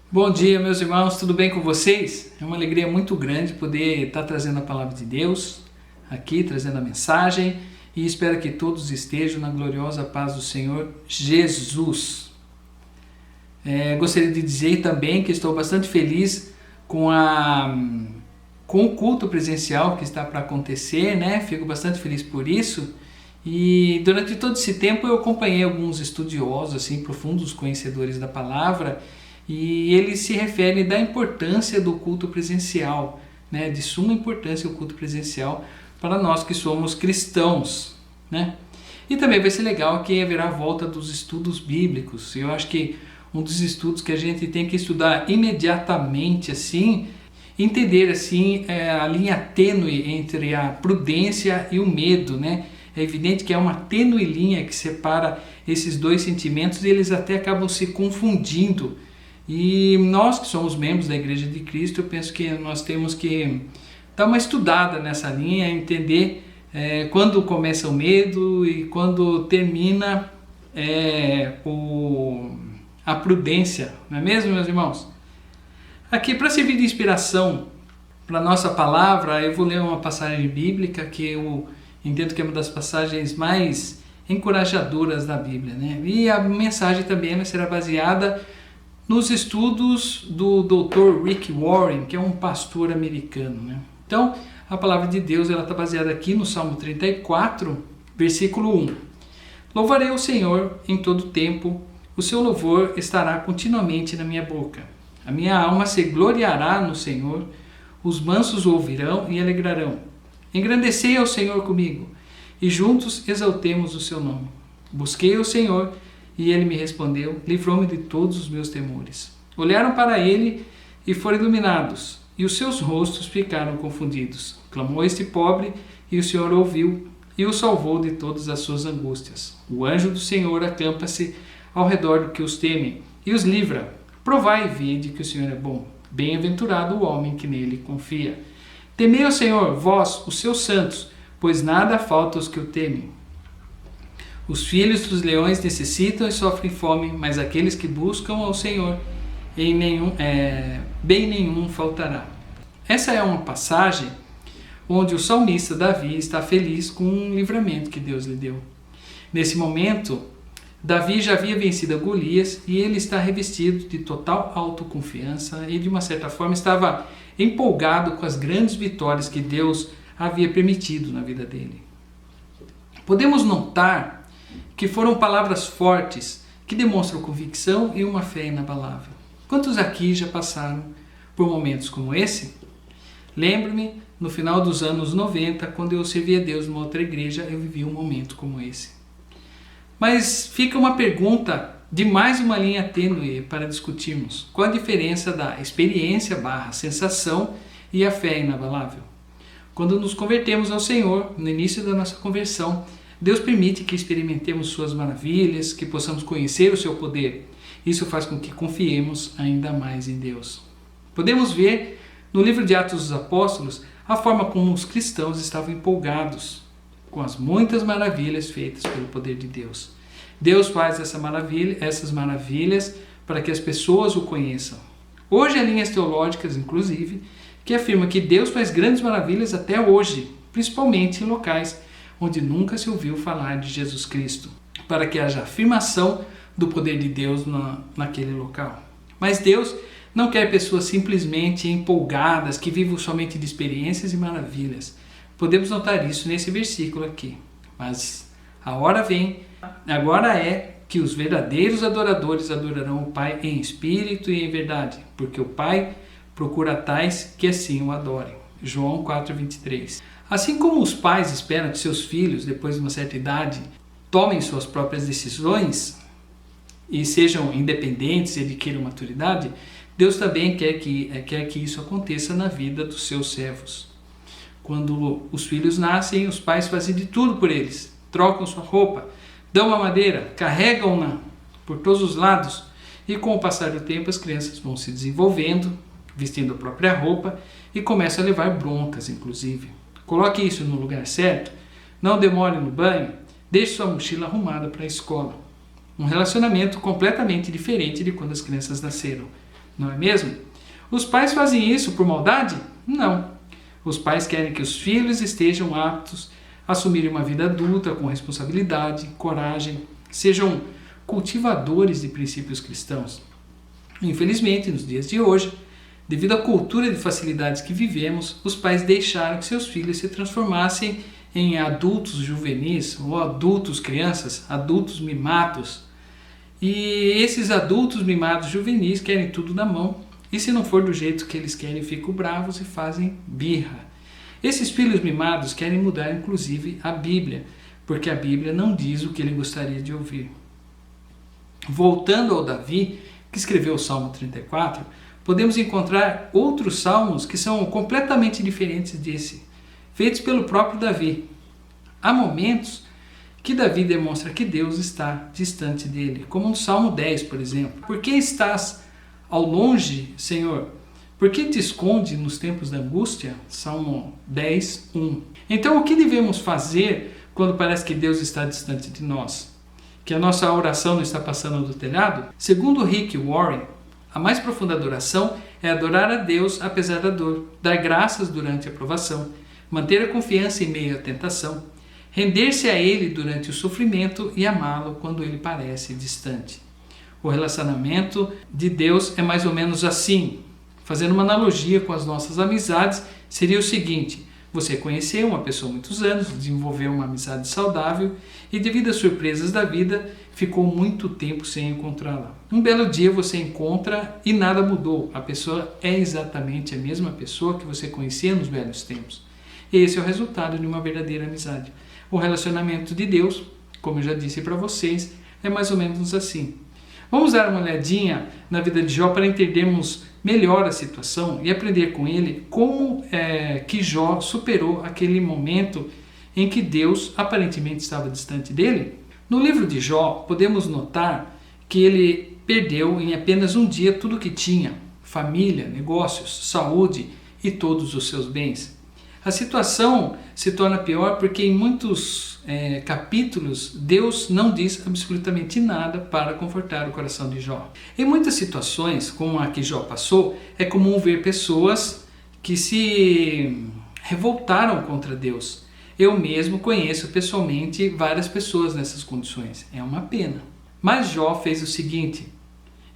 Bom dia, meus irmãos, tudo bem com vocês? É uma alegria muito grande poder estar trazendo a palavra de Deus aqui, trazendo a mensagem, e espero que todos estejam na gloriosa paz do Senhor Jesus. Gostaria de dizer também que estou bastante feliz com o culto presencial que está para acontecer, né? Fico bastante feliz por isso. E durante todo esse tempo eu acompanhei alguns estudiosos, assim, profundos conhecedores da palavra, e eles se referem da importância do culto presencial, né? De suma importância o culto presencial para nós que somos cristãos, né? E também vai ser legal que haverá a volta dos estudos bíblicos. Eu acho que um dos estudos que a gente tem que estudar imediatamente, assim, entender assim a linha tênue entre a prudência e o medo, né? É evidente que é uma tênue linha que separa esses dois sentimentos e eles até acabam se confundindo. E nós que somos membros da Igreja de Cristo, eu penso que nós temos que dar uma estudada nessa linha, entender quando começa o medo e quando termina a prudência, não é mesmo, meus irmãos? Aqui, para servir de inspiração para a nossa palavra, eu vou ler uma passagem bíblica que eu entendo que é uma das passagens mais encorajadoras da Bíblia, né? E a mensagem também será baseada nos estudos do Dr. Rick Warren, que é um pastor americano, né? Então, a palavra de Deus está baseada aqui no Salmo 34, versículo 1. Louvarei o Senhor em todo tempo, o seu louvor estará continuamente na minha boca. A minha alma se gloriará no Senhor, os mansos o ouvirão e alegrarão. Engrandecei ao Senhor comigo, e juntos exaltemos o seu nome. Busquei o Senhor, e ele me respondeu, livrou-me de todos os meus temores. Olharam para ele e foram iluminados, e os seus rostos ficaram confundidos. Clamou este pobre, e o Senhor ouviu, e o salvou de todas as suas angústias. O anjo do Senhor acampa-se ao redor do que os temem, e os livra. Provai e vede que o Senhor é bom. Bem-aventurado o homem que nele confia. Temei ao Senhor, vós, os seus santos, pois nada falta aos que o temem. Os filhos dos leões necessitam e sofrem fome, mas aqueles que buscam ao Senhor, bem nenhum faltará. Essa é uma passagem onde o salmista Davi está feliz com um livramento que Deus lhe deu. Nesse momento, Davi já havia vencido a Golias e ele está revestido de total autoconfiança e, de uma certa forma, estava empolgado com as grandes vitórias que Deus havia permitido na vida dele. Podemos notar que foram palavras fortes que demonstram convicção e uma fé inabalável. Quantos aqui já passaram por momentos como esse? Lembro-me, no final dos anos 90, quando eu servia a Deus numa outra igreja, eu vivi um momento como esse. Mas fica uma pergunta de mais uma linha tênue para discutirmos. Qual a diferença da experiência / sensação e a fé inabalável? Quando nos convertemos ao Senhor, no início da nossa conversão, Deus permite que experimentemos suas maravilhas, que possamos conhecer o seu poder. Isso faz com que confiemos ainda mais em Deus. Podemos ver no livro de Atos dos Apóstolos a forma como os cristãos estavam empolgados com as muitas maravilhas feitas pelo poder de Deus. Deus faz essas maravilhas para que as pessoas o conheçam. Hoje há linhas teológicas, inclusive, que afirmam que Deus faz grandes maravilhas até hoje, principalmente em locais onde nunca se ouviu falar de Jesus Cristo, para que haja afirmação do poder de Deus naquele local. Mas Deus não quer pessoas simplesmente empolgadas, que vivam somente de experiências e maravilhas. Podemos notar isso nesse versículo aqui. Mas a hora vem, agora é que os verdadeiros adoradores adorarão o Pai em espírito e em verdade, porque o Pai procura tais que assim o adorem. João 4:23. Assim como os pais esperam que seus filhos, depois de uma certa idade, tomem suas próprias decisões e sejam independentes e adquiram maturidade, Deus também quer que isso aconteça na vida dos seus servos. Quando os filhos nascem, os pais fazem de tudo por eles. Trocam sua roupa, dão uma madeira, carregam-na por todos os lados e com o passar do tempo as crianças vão se desenvolvendo, vestindo a própria roupa e começam a levar broncas, inclusive. Coloque isso no lugar certo, não demore no banho, deixe sua mochila arrumada para a escola. Um relacionamento completamente diferente de quando as crianças nasceram. não é mesmo? Os pais fazem isso por maldade? Não. Os pais querem que os filhos estejam aptos a assumir uma vida adulta com responsabilidade, coragem, sejam cultivadores de princípios cristãos. Infelizmente, nos dias de hoje, devido à cultura de facilidades que vivemos, os pais deixaram que seus filhos se transformassem em adultos juvenis ou adultos crianças, adultos mimados. E esses adultos mimados juvenis querem tudo na mão e se não for do jeito que eles querem, ficam bravos e fazem birra. Esses filhos mimados querem mudar inclusive a Bíblia, porque a Bíblia não diz o que ele gostaria de ouvir. Voltando ao Davi, que escreveu o Salmo 34, podemos encontrar outros salmos que são completamente diferentes desse, feitos pelo próprio Davi. Há momentos que Davi demonstra que Deus está distante dele, como no Salmo 10, por exemplo. Por que estás ao longe, Senhor? Por que te esconde nos tempos da angústia? Salmo 10, 1. Então, o que devemos fazer quando parece que Deus está distante de nós? Que a nossa oração não está passando do telhado? Segundo Rick Warren, a mais profunda adoração é adorar a Deus apesar da dor, dar graças durante a provação, manter a confiança em meio à tentação, render-se a Ele durante o sofrimento e amá-lo quando Ele parece distante. O relacionamento de Deus é mais ou menos assim. Fazendo uma analogia com as nossas amizades, seria o seguinte: você conheceu uma pessoa há muitos anos, desenvolveu uma amizade saudável e, devido às surpresas da vida, ficou muito tempo sem encontrá-la. Um belo dia você encontra e nada mudou. A pessoa é exatamente a mesma pessoa que você conhecia nos velhos tempos. Esse é o resultado de uma verdadeira amizade. O relacionamento de Deus, como eu já disse para vocês, é mais ou menos assim. Vamos dar uma olhadinha na vida de Jó para entendermos melhor a situação e aprender com ele como que Jó superou aquele momento em que Deus aparentemente estava distante dele. No livro de Jó, podemos notar que ele perdeu em apenas um dia tudo o que tinha: família, negócios, saúde e todos os seus bens. A situação se torna pior porque em muitos capítulos Deus não diz absolutamente nada para confortar o coração de Jó. Em muitas situações, como a que Jó passou, é comum ver pessoas que se revoltaram contra Deus. Eu mesmo conheço pessoalmente várias pessoas nessas condições. É uma pena. Mas Jó fez o seguinte: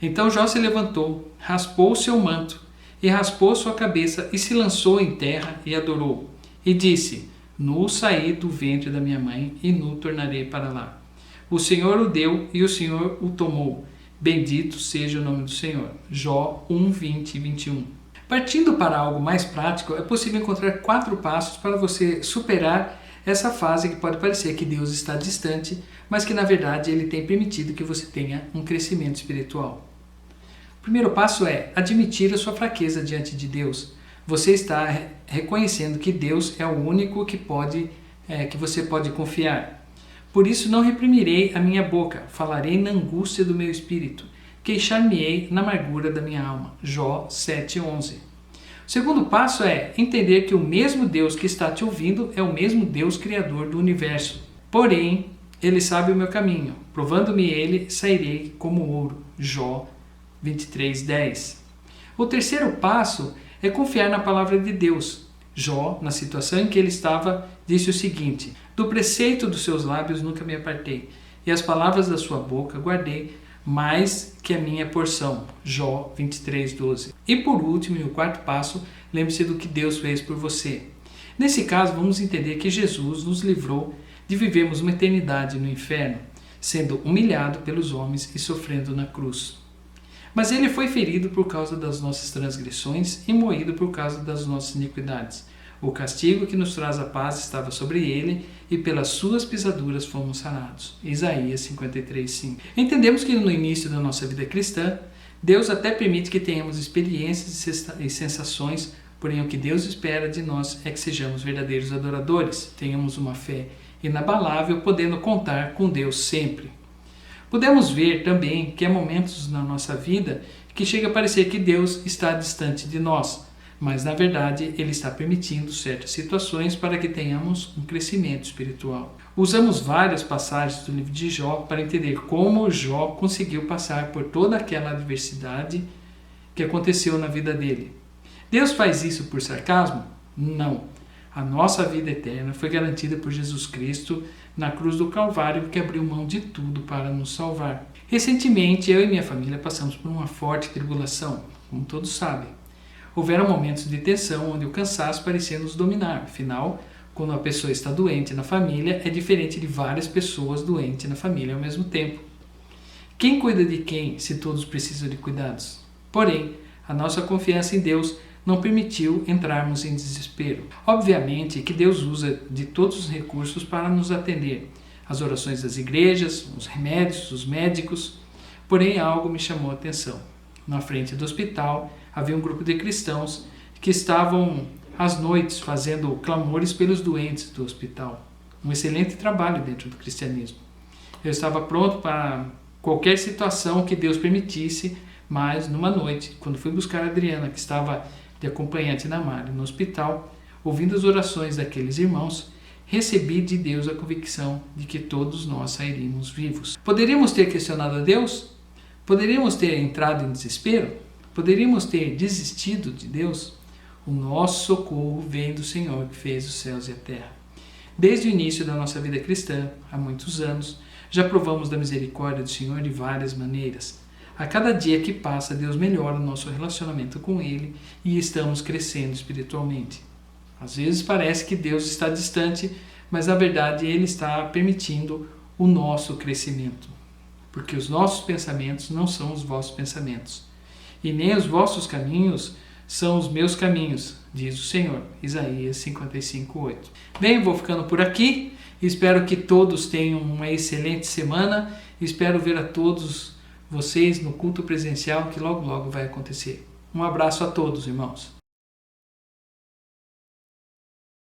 então Jó se levantou, raspou o seu manto, e raspou sua cabeça e se lançou em terra e adorou. E disse: nu saí do ventre da minha mãe e nu tornarei para lá. O Senhor o deu e o Senhor o tomou. Bendito seja o nome do Senhor. Jó 1, 20 e 21. Partindo para algo mais prático, é possível encontrar 4 passos para você superar essa fase que pode parecer que Deus está distante, mas que na verdade Ele tem permitido que você tenha um crescimento espiritual. O primeiro passo é admitir a sua fraqueza diante de Deus. Você está reconhecendo que Deus é o único que você pode confiar. Por isso não reprimirei a minha boca, falarei na angústia do meu espírito, queixar-me-ei na amargura da minha alma. Jó 7:11. O segundo passo é entender que o mesmo Deus que está te ouvindo é o mesmo Deus criador do universo. Porém, Ele sabe o meu caminho, provando-me Ele, sairei como ouro. Jó 23:10. O terceiro passo é confiar na palavra de Deus. Jó, na situação em que ele estava, disse o seguinte: do preceito dos seus lábios nunca me apartei, e as palavras da sua boca guardei mais que a minha porção. Jó 23:12. E por último, e o quarto passo, lembre-se do que Deus fez por você. Nesse caso, vamos entender que Jesus nos livrou de vivermos uma eternidade no inferno, sendo humilhado pelos homens e sofrendo na cruz. Mas ele foi ferido por causa das nossas transgressões e moído por causa das nossas iniquidades. O castigo que nos traz a paz estava sobre ele, e pelas suas pisaduras fomos sarados. Isaías 53:5. Entendemos que no início da nossa vida cristã, Deus até permite que tenhamos experiências e sensações, porém o que Deus espera de nós é que sejamos verdadeiros adoradores, tenhamos uma fé inabalável, podendo contar com Deus sempre. Podemos ver também que há momentos na nossa vida que chega a parecer que Deus está distante de nós, mas na verdade Ele está permitindo certas situações para que tenhamos um crescimento espiritual. Usamos várias passagens do livro de Jó para entender como Jó conseguiu passar por toda aquela adversidade que que aconteceu na vida dele. Deus faz isso por sarcasmo? Não. A nossa vida eterna foi garantida por Jesus Cristo na cruz do Calvário, que abriu mão de tudo para nos salvar. Recentemente, eu e minha família passamos por uma forte tribulação, como todos sabem. Houveram momentos de tensão onde o cansaço parecia nos dominar. Afinal, quando uma pessoa está doente na família, é diferente de várias pessoas doentes na família ao mesmo tempo. Quem cuida de quem, se todos precisam de cuidados? Porém, a nossa confiança em Deus não permitiu entrarmos em desespero. Obviamente que Deus usa de todos os recursos para nos atender. As orações das igrejas, os remédios, os médicos. Porém, algo me chamou a atenção. Na frente do hospital havia um grupo de cristãos que estavam às noites fazendo clamores pelos doentes do hospital. Um excelente trabalho dentro do cristianismo. Eu estava pronto para qualquer situação que Deus permitisse, mas numa noite, quando fui buscar a Adriana, que estava de acompanhante na Mari no hospital, ouvindo as orações daqueles irmãos, recebi de Deus a convicção de que todos nós sairíamos vivos. Poderíamos ter questionado a Deus? Poderíamos ter entrado em desespero? Poderíamos ter desistido de Deus? O nosso socorro vem do Senhor que fez os céus e a terra. Desde o início da nossa vida cristã, há muitos anos, já provamos da misericórdia do Senhor de várias maneiras. A cada dia que passa, Deus melhora o nosso relacionamento com Ele e estamos crescendo espiritualmente. Às vezes parece que Deus está distante, mas na verdade Ele está permitindo o nosso crescimento. Porque os nossos pensamentos não são os vossos pensamentos. E nem os vossos caminhos são os meus caminhos, diz o Senhor. Isaías 55:8. Bem, vou ficando por aqui. Espero que todos tenham uma excelente semana. Espero ver a todos vocês no culto presencial que logo vai acontecer. Um abraço a todos, irmãos.